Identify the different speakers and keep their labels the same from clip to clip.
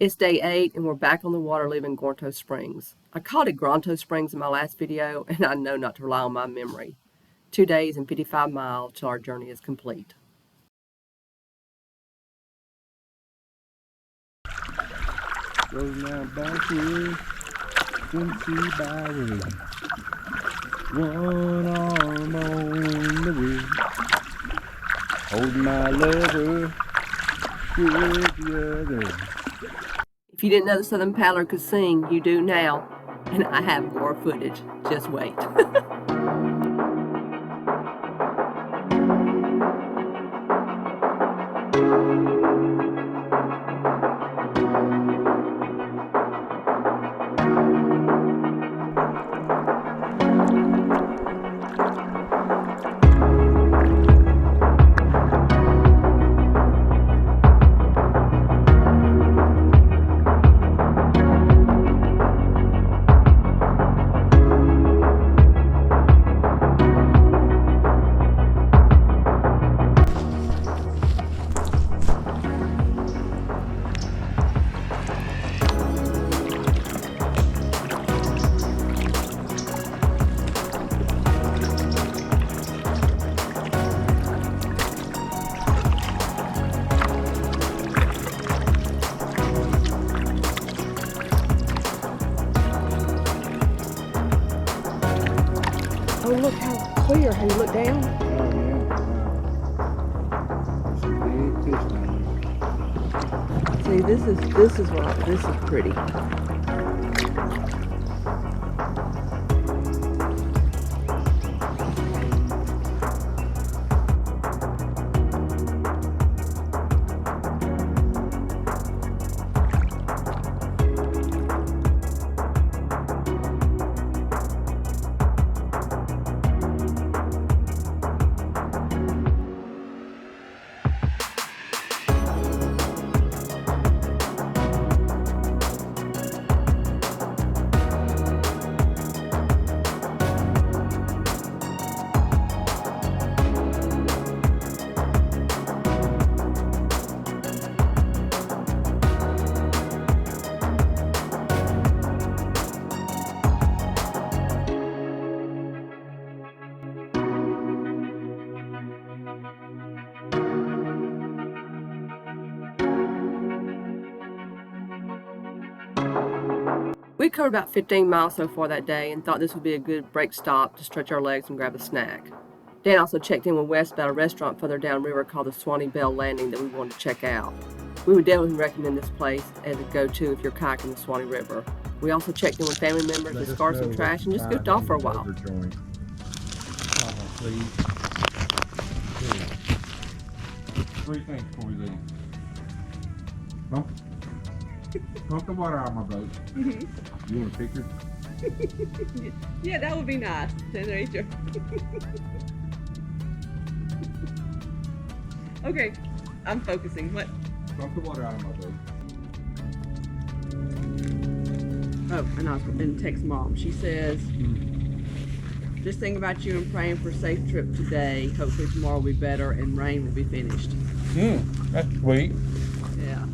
Speaker 1: It's day 8 and we're back on the water leaving Gornto Springs. I called it Gornto Springs in my last video, and I know not to rely on my memory. 2 days and 55 miles till our journey is complete.
Speaker 2: Rolling down backward, Tennessee byway. One arm on the wheel, holding my lover with the other.
Speaker 1: If you didn't know the Southern Paddler could sing, you do now, and I have more footage. Just wait. Oh, look how clear. Have you looked down?
Speaker 2: Oh, yeah. Some big fish down
Speaker 1: See, this is pretty. We covered about 15 miles so far that day and thought this would be a good break stop to stretch our legs and grab a snack. Dan also checked in with Wes about a restaurant further downriver called the Suwannee Landing that we wanted to check out. We would definitely recommend this place as a go-to if you're kayaking the Suwannee River. We also checked in with family members, discarded some trash, and just goofed off for a while.
Speaker 2: Three things before we leave. Pump the water out of my boat. Mm-hmm. You want a picture?
Speaker 1: Yeah, that would be nice. Okay, I'm focusing. What?
Speaker 2: Pump the water out of my boat.
Speaker 1: Oh, and I was going to text Mom. She says, just thinking about you and praying for a safe trip today. Hopefully tomorrow will be better and rain will be finished.
Speaker 2: That's sweet.
Speaker 1: Yeah.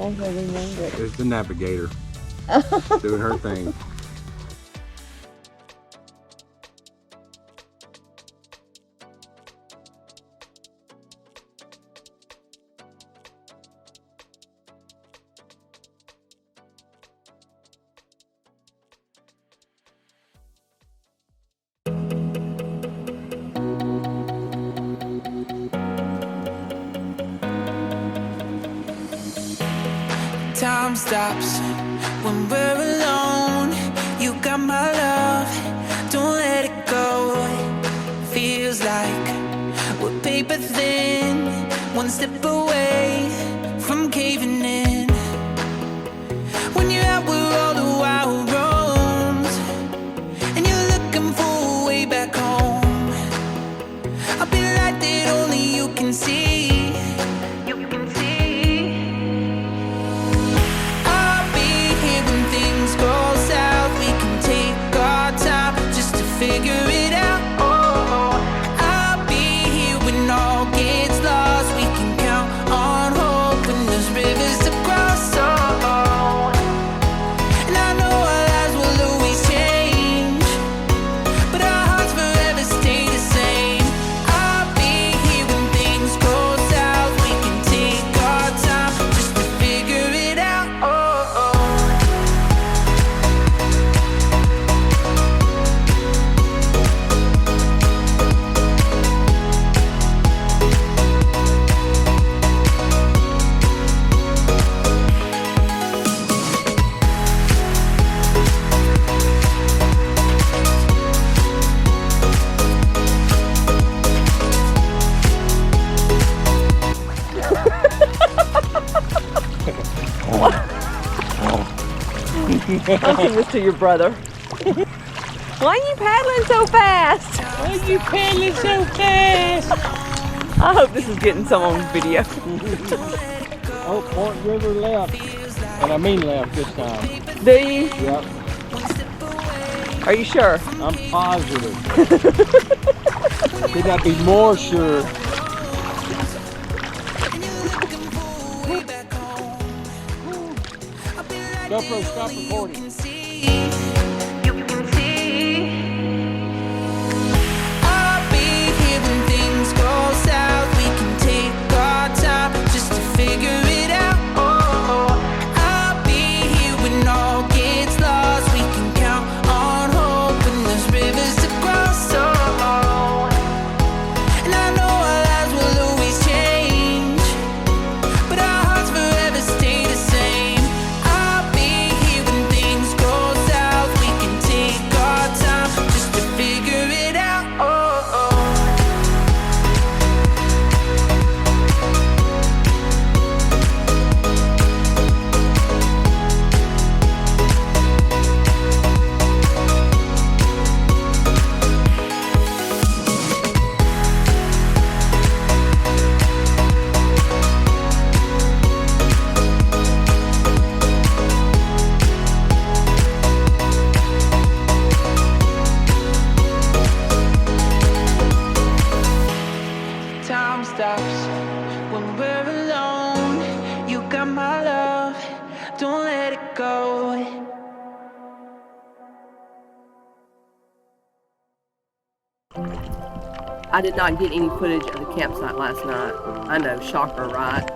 Speaker 2: It's the navigator doing her thing.
Speaker 3: Time stops when we're alone. You got my love, don't let it go. Feels like we're paper thin, one step away from caving in. When you're out figure it out. Oh, I'll be here when all gets lost. We can count on hope when there's rivers to cross. Oh, and I know our lives will always change, but our hearts forever stay the same. I'll be here when things go south. We can take our time just to figure it out.
Speaker 1: I'll sing this to your brother. Why are you paddling so fast?
Speaker 4: Why are you paddling so fast?
Speaker 1: I hope this is getting some on video.
Speaker 4: Oh, Point River left. And I mean left this time.
Speaker 1: Do you?
Speaker 4: Yep.
Speaker 1: Are you sure?
Speaker 4: I'm positive. Could not be more sure. GoPro, stop recording.
Speaker 3: You can see. I'll be here when things go south. We can take our time just to figure it out. Oh, I'll be here when all gets lost. We can count on hope when there's rivers to cross. Oh, and I know our lives will always change, but our hearts forever stay the same. I'll be here when things go south. We can take our time just to figure it out. Time stops when we're alone. You got my love, don't let it go.
Speaker 1: I did not get any footage of the campsite last night. I know, shocker, right?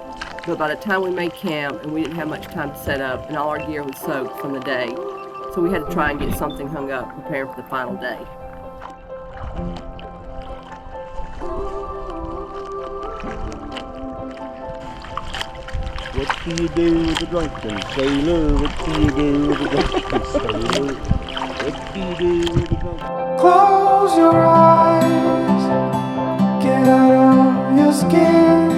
Speaker 1: But by the time we made camp and we didn't have much time to set up and all our gear was soaked from the day, so we had to try and get something hung up preparing for the final day.
Speaker 4: What do you do with a drunken sailor? What do you do with a drunken sailor? What do you do with a drunken...
Speaker 5: Close your eyes, get out of your skin.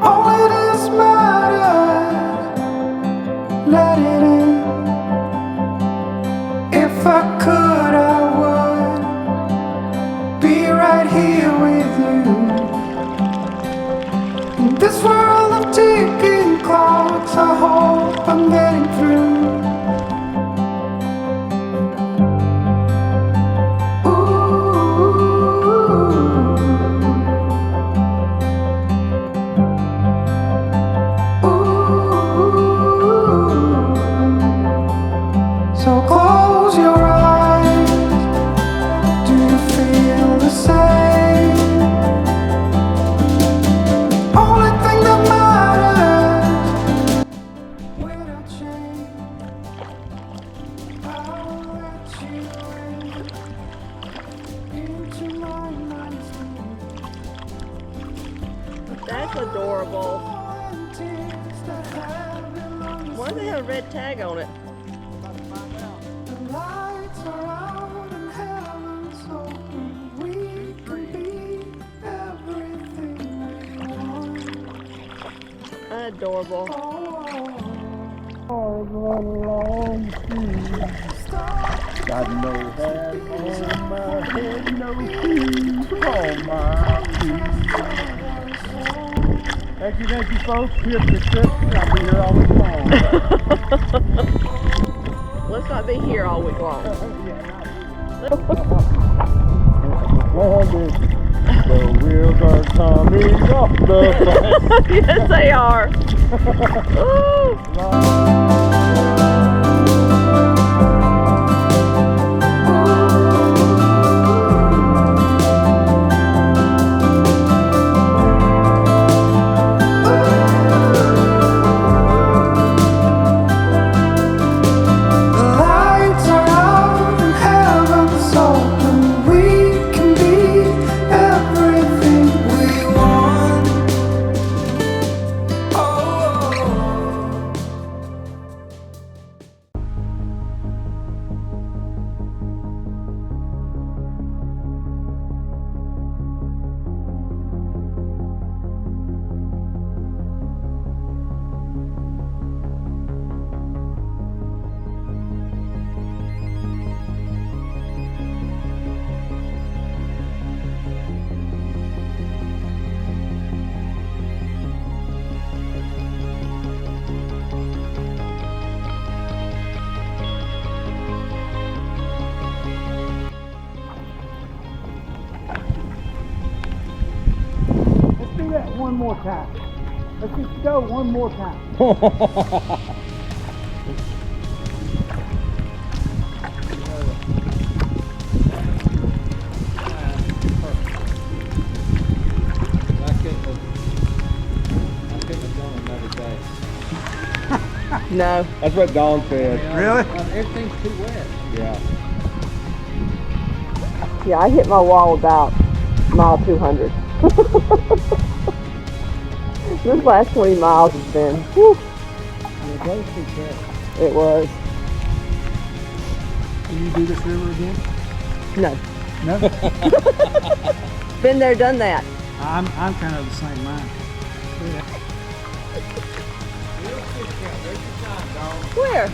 Speaker 5: All it is matters, let it in. If I could, I would be right here with you. In this world of ticking clocks, I hope I'm getting through. So close your eyes. Do you feel the same? Only thing that matters without change. I'll let you into my night.
Speaker 1: That's adorable. Why do they have a red tag on it?
Speaker 5: The lights are out and heaven's open. We can be everything we want.
Speaker 1: Adorable.
Speaker 4: Got no hat on my head, no shoes on my feet. Thank you folks. Here's the trip. I'll be here all week long.
Speaker 1: Let's not be here all week long.
Speaker 4: The wheels are coming off the bus.
Speaker 1: Yes, they are. Ooh.
Speaker 5: The lights are out and heaven's open. We can be everything we want. Oh.
Speaker 2: Let's do that one more time. Let's just go one more time.
Speaker 1: No.
Speaker 4: That's what Dawn said.
Speaker 2: Really?
Speaker 6: Everything's too wet.
Speaker 4: Yeah.
Speaker 1: Yeah, I hit my wall about mile 200. This last 20 miles has been, whew,
Speaker 2: It goes too fast.
Speaker 1: it was.
Speaker 2: Can you do this river again?
Speaker 1: No.
Speaker 2: No?
Speaker 1: Been there, done that.
Speaker 2: I'm kind of the same mind.
Speaker 1: Where?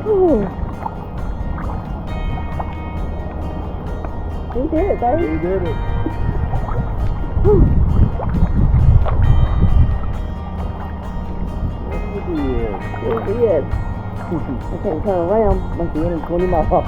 Speaker 1: Ooh. We did it, baby.
Speaker 4: We did it. Yes, we did.
Speaker 1: We did. I can't turn around. Must be in 20 miles.